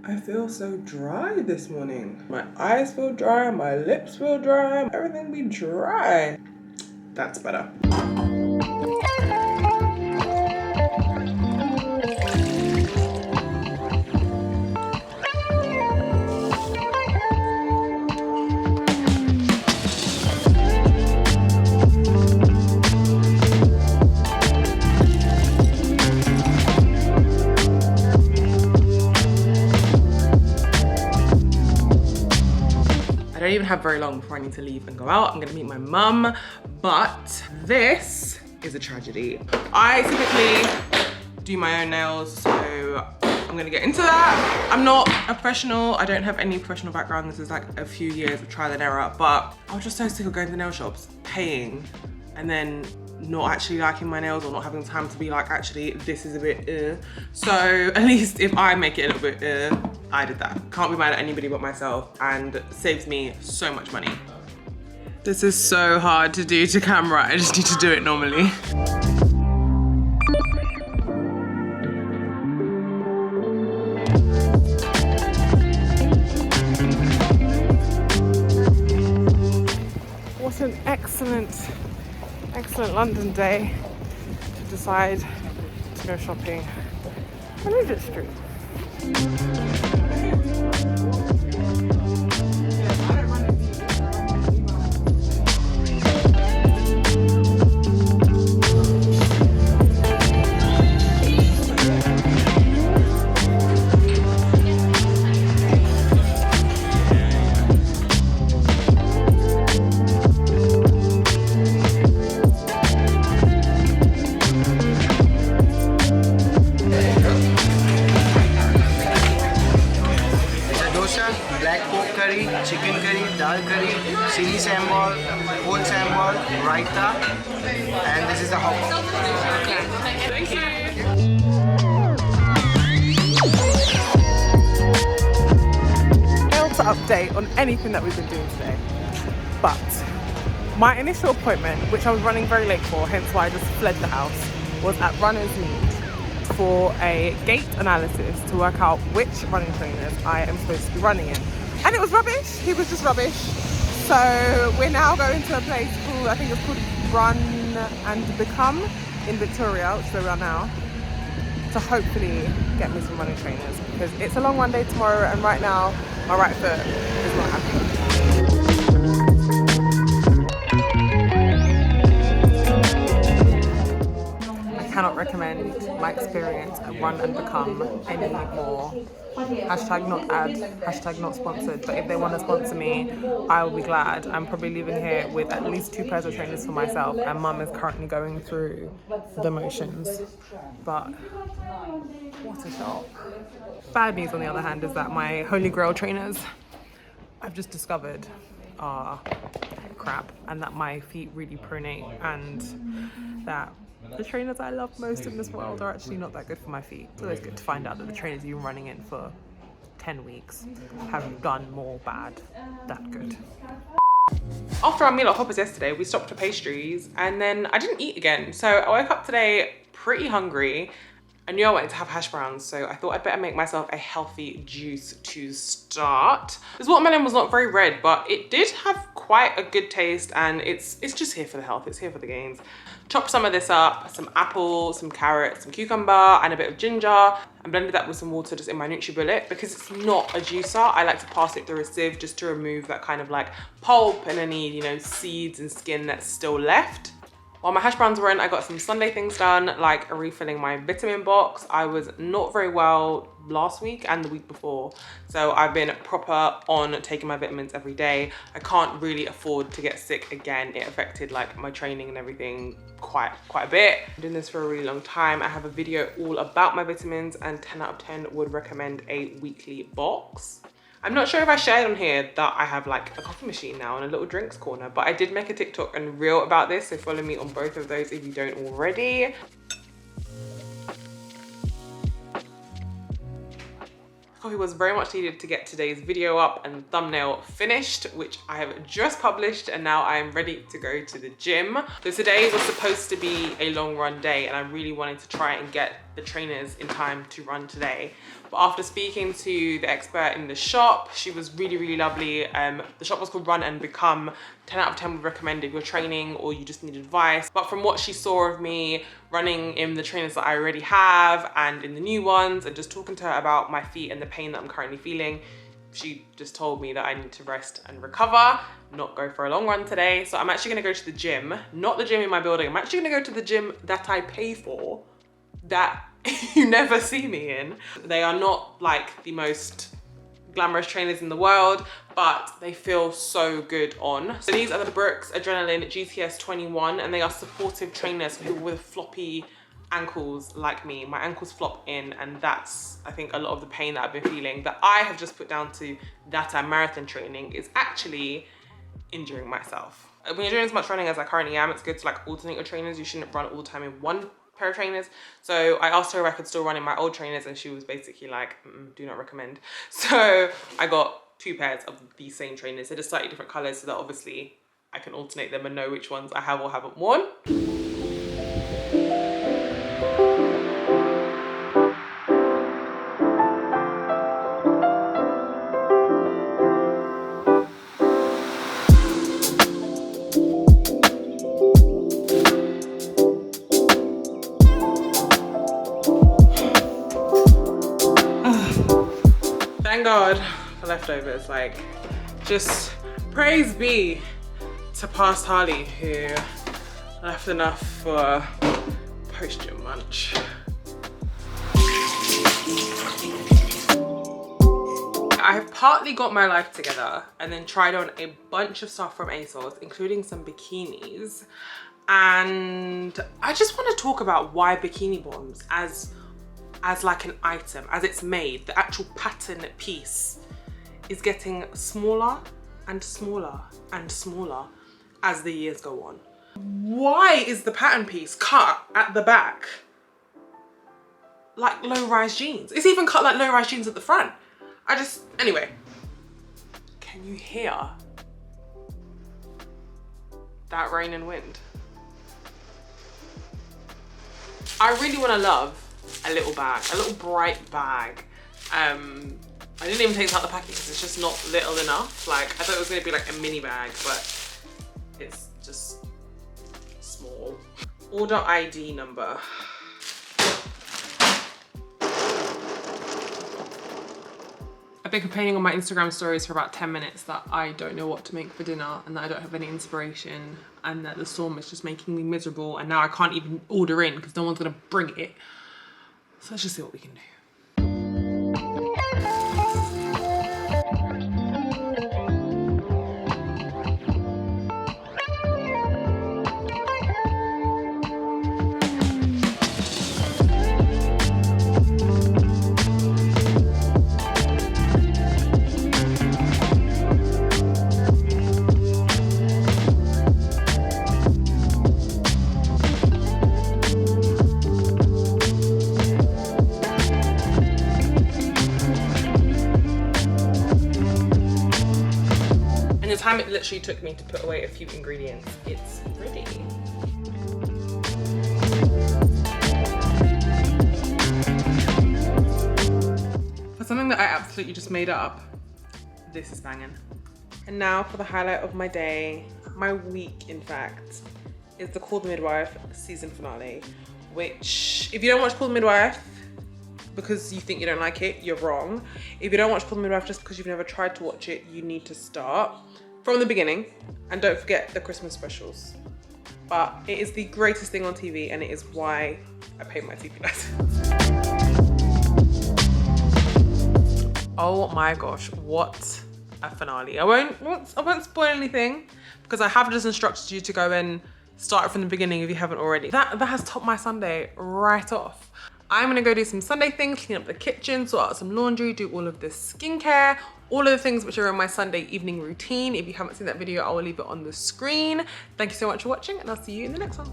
I feel so dry this morning. My eyes feel dry, my lips feel dry, everything be dry. That's better. I don't even have very long before I need to leave and go out. I'm gonna meet my mum, but this is a tragedy. I typically do my own nails, so I'm gonna get into that. I'm not a professional. I don't have any professional background. This is like a few years of trial and error, but I was just so sick of going to nail shops, paying, and then not actually liking my nails or not having time to be like, actually, this is a bit So at least if I make it a little bit I did that. Can't be mad at anybody but myself, and saves me so much money. This is so hard to do to camera. I just need to do it normally. What an excellent London day to decide to go shopping on Regent Street. Chicken curry, dal curry, chilli sambal, whole sambal, raita, and this is the hot pot. Thank you. To update on anything that we've been doing today, but my initial appointment, which I was running very late for, hence why I just fled the house, was at Runner's Meet for a gait analysis to work out which running trainers I am supposed to be running in. And it was rubbish. He was just rubbish. So we're now going to a place called, I think it's called Run and Become in Victoria, which is where we are now, to hopefully get me some running trainers, because it's a long run day tomorrow, and right now my right foot is not happy. I cannot recommend my experience at Run and Become anymore. Hashtag not ad, hashtag not sponsored, but if they want to sponsor me, I will be glad. I'm probably leaving here with at least 2 pairs of trainers for myself, and mum is currently going through the motions. But what a shop. Bad news on the other hand is that my Holy Grail trainers I've just discovered are crap, and that my feet really pronate, and that the trainers I love most in this world are actually not that good for my feet. It's always good to find out that the trainers you've been running in for 10 weeks have done more bad than good. After our meal at Hoppers yesterday, we stopped for pastries, and then I didn't eat again. So I woke up today pretty hungry. I knew I wanted to have hash browns, so I thought I'd better make myself a healthy juice to start. This watermelon was not very red, but it did have quite a good taste, and it's just here for the health, it's here for the gains. Chop some of this up, some apple, some carrot, some cucumber, and a bit of ginger, and blended that with some water just in my NutriBullet. Because it's not a juicer, I like to pass it through a sieve just to remove that kind of like pulp and any, you know, seeds and skin that's still left. While my hash browns were in, I got some Sunday things done, like refilling my vitamin box. I was not very well last week and the week before, so I've been proper on taking my vitamins every day. I can't really afford to get sick again. It affected like my training and everything quite a bit. I'm doing this for a really long time. I have a video all about my vitamins, and 10 out of 10 would recommend a weekly box. I'm not sure if I shared on here that I have like a coffee machine now and a little drinks corner, but I did make a TikTok and reel about this, so follow me on both of those if you don't already. Coffee was very much needed to get today's video up and thumbnail finished, which I have just published, and now I am ready to go to the gym. So today was supposed to be a long run day and I really wanted to try and get the trainers in time to run today. But after speaking to the expert in the shop, she was really lovely. The shop was called Run and Become. 10 out of 10 would recommend if you're training or you just need advice. But from what she saw of me running in the trainers that I already have and in the new ones, and just talking to her about my feet and the pain that I'm currently feeling, she just told me that I need to rest and recover, not go for a long run today. So I'm actually gonna go to the gym, not the gym in my building. I'm actually gonna go to the gym that I pay for, that you never see me in. They are not like the most glamorous trainers in the world, but they feel so good on. So these are the Brooks Adrenaline GTS 21, and they are supportive trainers for people with floppy ankles like me. My ankles flop in, and that's, I think, a lot of the pain that I've been feeling that I have just put down to that marathon training is actually injuring myself. When you're doing as much running as I currently am, it's good to like alternate your trainers. You shouldn't run all the time in one pair of trainers. So I asked her if I could still run in my old trainers, and she was basically like, do not recommend. So I got 2 pairs of the same trainers. They're just slightly different colors so that obviously I can alternate them and know which ones I have or haven't worn. Thank God for leftovers. Like, just praise be to past Harleigh who left enough for post-gym lunch. I have partly got my life together and then tried on a bunch of stuff from ASOS, including some bikinis. And I just want to talk about why bikini bottoms as like an item, as it's made, the actual pattern piece is getting smaller and smaller and smaller as the years go on. Why is the pattern piece cut at the back like low-rise jeans? It's even cut like low-rise jeans at the front. Anyway, can you hear that rain and wind? I really want to love a little bag, a little bright bag. I didn't even take it out the package because it's just not little enough. Like, I thought it was going to be like a mini bag, but it's just small. Order ID number. I've been complaining on my Instagram stories for about 10 minutes that I don't know what to make for dinner and that I don't have any inspiration and that the storm is just making me miserable, and now I can't even order in because no one's gonna bring it. So let's just see what we can do. It literally took me to put away a few ingredients. It's ready. For something that I absolutely just made up, this is banging. And now for the highlight of my day, my week in fact, is the Call the Midwife season finale, which if you don't watch Call the Midwife because you think you don't like it, you're wrong. If you don't watch Call the Midwife just because you've never tried to watch it, you need to start from the beginning, and don't forget the Christmas specials. But it is the greatest thing on TV, and it is why I pay my TV license. Oh my gosh, what a finale. I won't spoil anything because I have just instructed you to go and start it from the beginning if you haven't already. That has topped my Sunday right off. I'm gonna go do some Sunday things, clean up the kitchen, sort out some laundry, do all of the skincare, all of the things which are in my Sunday evening routine. If you haven't seen that video, I will leave it on the screen. Thank you so much for watching, and I'll see you in the next one.